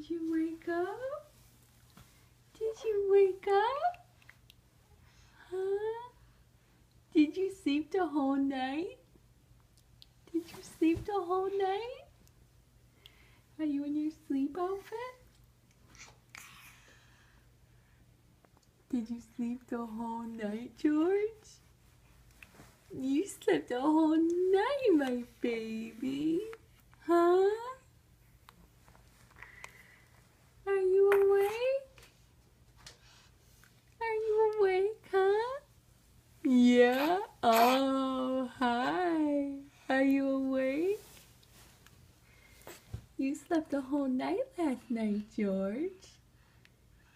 Did you wake up? Did you wake up? Huh? Did you sleep the whole night? Did you sleep the whole night? Are you in your sleep outfit? Did you sleep the whole night, George? You slept the whole night, my baby. Huh? Are you awake? Are you awake, huh? Yeah? Oh, hi. Are you awake? You slept the whole night last night, George.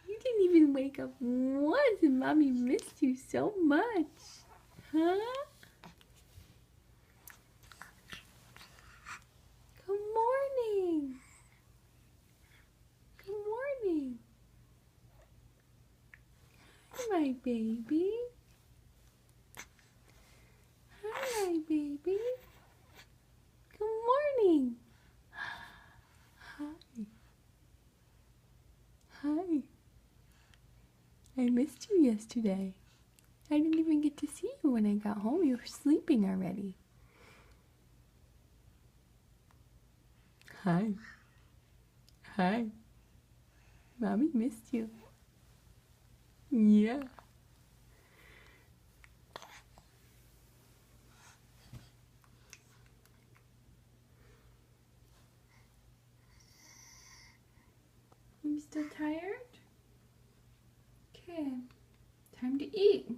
You didn't even wake up once and Mommy missed you so much. Huh? Good morning. Good morning. Hi, my baby. Hi, my baby. Good morning. Hi. Hi. I missed you yesterday. I didn't even get to see you when I got home. You were sleeping already. Hi. Hi. Mommy missed you. Yeah. You still tired? Okay. Time to eat.